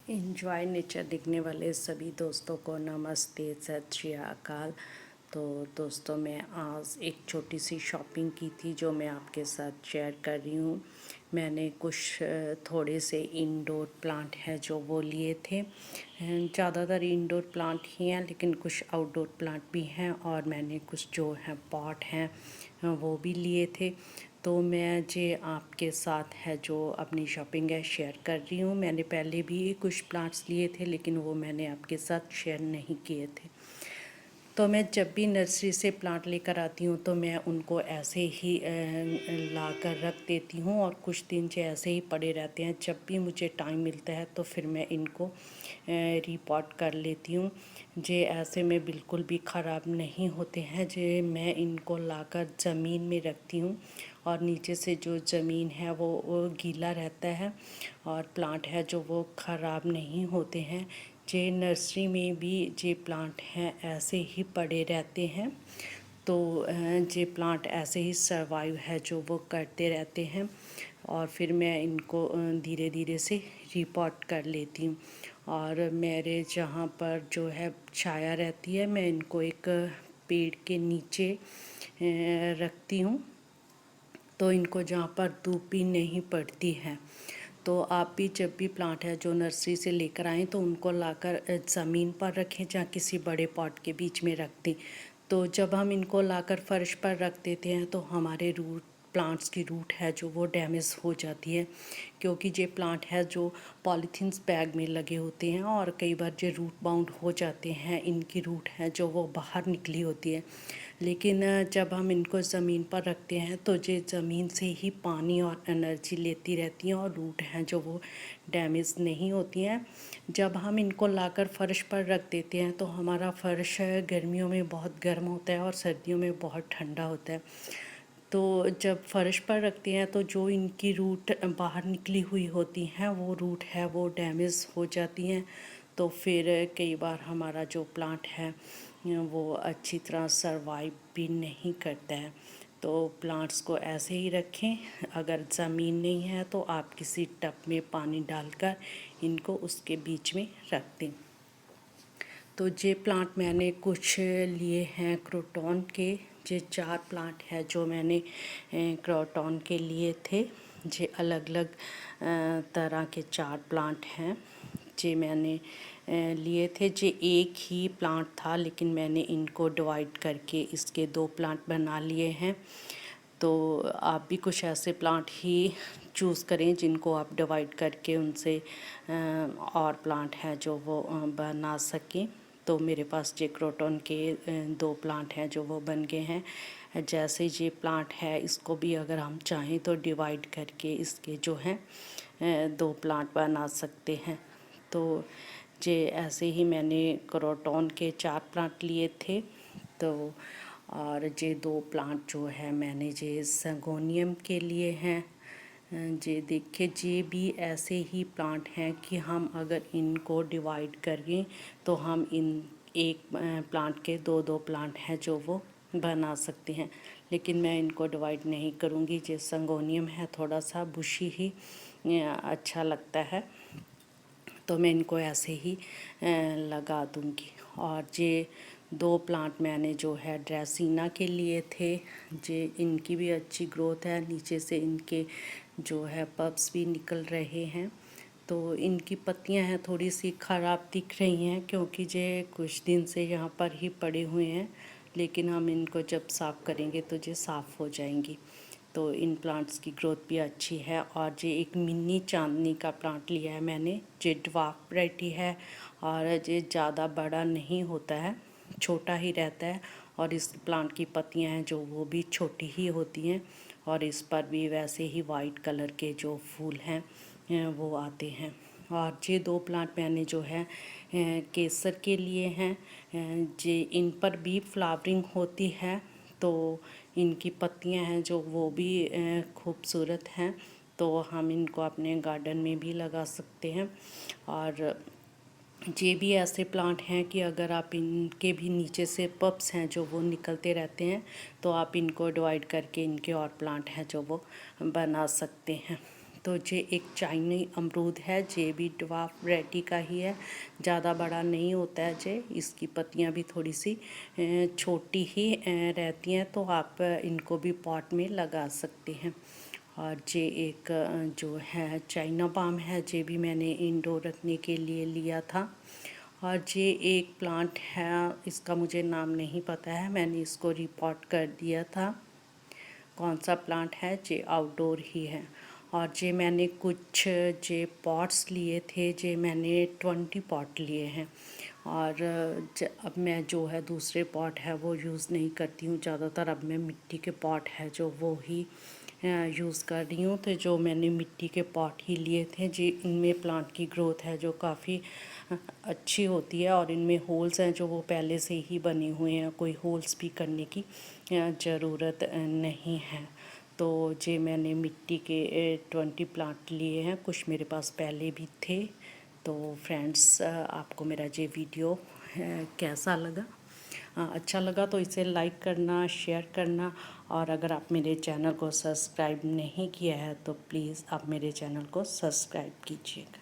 Enjoy nature देखने वाले सभी दोस्तों को नमस्ते, सत श्री अकाल। तो दोस्तों, मैं आज एक छोटी सी शॉपिंग की थी जो मैं आपके साथ शेयर कर रही हूँ। मैंने कुछ थोड़े से इंडोर प्लांट हैं जो वो लिए थे। ज़्यादातर इंडोर प्लांट ही हैं, लेकिन कुछ आउटडोर प्लांट भी हैं, और मैंने कुछ जो हैं पॉट हैं वो भी लिए थे। तो मैं जे आपके साथ है जो अपनी शॉपिंग है शेयर कर रही हूँ। मैंने पहले भी कुछ प्लांट्स लिए थे, लेकिन वो मैंने आपके साथ शेयर नहीं किए थे। तो मैं जब भी नर्सरी से प्लांट लेकर आती हूँ तो मैं उनको ऐसे ही ला कर रख देती हूँ, और कुछ दिन जो ऐसे ही पड़े रहते हैं। जब भी मुझे टाइम मिलता है तो फिर मैं इनको रीपॉट कर लेती हूँ। जे ऐसे में बिल्कुल भी ख़राब नहीं होते हैं। जे मैं इनको लाकर ज़मीन में रखती हूँ, और नीचे से जो ज़मीन है वो गीला रहता है, और प्लांट है जो वो ख़राब नहीं होते हैं। जे नर्सरी में भी जे प्लांट हैं ऐसे ही पड़े रहते हैं। तो जे प्लांट ऐसे ही सरवाइव है जो वो करते रहते हैं, और फिर मैं इनको धीरे धीरे से रिपॉट कर लेती हूँ। और मेरे जहाँ पर जो है छाया रहती है, मैं इनको एक पेड़ के नीचे रखती हूँ, तो इनको जहाँ पर धूप भी नहीं पड़ती है। तो आप भी जब भी प्लांट है जो नर्सरी से लेकर आएँ तो उनको लाकर ज़मीन पर रखें, जहाँ किसी बड़े पॉट के बीच में रख दें। तो जब हम इनको लाकर फर्श पर रख देते हैं तो हमारे प्लांट्स की रूट है जो वो डैमेज हो जाती है, क्योंकि ये प्लांट है जो पॉलीथीन्स बैग में लगे होते हैं, और कई बार जो रूट बाउंड हो जाते हैं, इनकी रूट है जो वो बाहर निकली होती है। लेकिन जब हम इनको ज़मीन पर रखते हैं तो ये ज़मीन से ही पानी और एनर्जी लेती रहती हैं, और रूट हैं जो वो डैमेज नहीं होती हैं। जब हम इनको लाकर फ़र्श पर रख देते हैं तो हमारा फ़र्श गर्मियों में बहुत गर्म होता है और सर्दियों में बहुत ठंडा होता है। तो जब फ़र्श पर रखते हैं तो जो इनकी रूट बाहर निकली हुई होती हैं वो रूट है वो डैमेज हो जाती हैं। तो फिर कई बार हमारा जो प्लांट है वो अच्छी तरह सरवाइव भी नहीं करता है। तो प्लांट्स को ऐसे ही रखें। अगर ज़मीन नहीं है तो आप किसी टब में पानी डालकर इनको उसके बीच में रख दें। तो ये प्लांट मैंने कुछ लिए हैं क्रोटॉन के। ये 4 प्लांट है जो मैंने क्रोटॉन के लिए थे। ये अलग अलग तरह के 4 प्लांट हैं जे मैंने लिए थे। जे एक ही प्लांट था, लेकिन मैंने इनको डिवाइड करके इसके 2 प्लांट बना लिए हैं। तो आप भी कुछ ऐसे प्लांट ही चूज़ करें जिनको आप डिवाइड करके उनसे और प्लांट हैं जो वो बना सकें। तो मेरे पास जे क्रोटॉन के 2 प्लांट हैं जो वो बन गए हैं। जैसे ये प्लांट है, इसको भी अगर हम चाहें तो डिवाइड करके इसके जो हैं 2 प्लांट बना सकते हैं। तो जे ऐसे ही मैंने क्रोटॉन के 4 प्लांट लिए थे। तो और जे 2 प्लांट जो है मैंने जे संगोनियम के लिए हैं। जे देखिए, जे भी ऐसे ही प्लांट हैं कि हम अगर इनको डिवाइड करें तो हम इन एक प्लांट के 2-2 प्लांट हैं जो वो बना सकते हैं। लेकिन मैं इनको डिवाइड नहीं करूँगी। जे संगोनियम है थोड़ा सा बुशी ही अच्छा लगता है, तो मैं इनको ऐसे ही लगा दूँगी। और ये 2 प्लांट मैंने जो है ड्रेसिना के लिए थे। जे इनकी भी अच्छी ग्रोथ है, नीचे से इनके जो है पब्स भी निकल रहे हैं। तो इनकी पत्तियां हैं थोड़ी सी ख़राब दिख रही हैं, क्योंकि ये कुछ दिन से यहाँ पर ही पड़े हुए हैं। लेकिन हम इनको जब साफ़ करेंगे तो ये साफ़ हो जाएंगी। तो इन प्लांट्स की ग्रोथ भी अच्छी है। और ये एक मिनी चांदनी का प्लांट लिया है मैंने। ये ड्वार्फ वैरायटी है, और ये ज़्यादा बड़ा नहीं होता है, छोटा ही रहता है। और इस प्लांट की पत्तियां हैं जो वो भी छोटी ही होती हैं, और इस पर भी वैसे ही वाइट कलर के जो फूल हैं वो आते हैं। और ये 2 प्लांट मैंने जो है केसर के लिए हैं। जे इन पर भी फ्लावरिंग होती है, तो इनकी पत्तियां हैं जो वो भी खूबसूरत हैं। तो हम इनको अपने गार्डन में भी लगा सकते हैं। और ये भी ऐसे प्लांट हैं कि अगर आप इनके भी नीचे से पप्स हैं जो वो निकलते रहते हैं, तो आप इनको डिवाइड करके इनके और प्लांट हैं जो वो बना सकते हैं। तो ये एक चाइनी अमरूद है, ये भी ड्वार्फ वैरायटी का ही है, ज़्यादा बड़ा नहीं होता है ये। इसकी पत्तियां भी थोड़ी सी छोटी ही रहती हैं, तो आप इनको भी पॉट में लगा सकते हैं। और ये एक जो है चाइना पाम है, ये भी मैंने इंडोर रखने के लिए लिया था। और ये एक प्लांट है, इसका मुझे नाम नहीं पता है, मैंने इसको रिपोर्ट कर दिया था। कौन सा प्लांट है, ये आउटडोर ही है। और ये मैंने कुछ जे पॉट्स लिए थे, जे मैंने 20 पॉट लिए हैं। और अब मैं जो है दूसरे पॉट है वो यूज़ नहीं करती हूँ ज़्यादातर। अब मैं मिट्टी के पॉट है जो वो ही यूज़ कर रही हूँ। तो जो मैंने मिट्टी के पॉट ही लिए थे जी, इनमें प्लांट की ग्रोथ है जो काफ़ी अच्छी होती है। और इनमें होल्स हैं जो वो पहले से ही बने हुए हैं, कोई होल्स भी करने की ज़रूरत नहीं है। तो ये मैंने मिट्टी के 20 प्लांट लिए हैं, कुछ मेरे पास पहले भी थे। तो फ्रेंड्स, आपको मेरा ये वीडियो कैसा लगा? अच्छा लगा तो इसे लाइक करना, शेयर करना। और अगर आप मेरे चैनल को सब्सक्राइब नहीं किया है तो प्लीज़ आप मेरे चैनल को सब्सक्राइब कीजिएगा।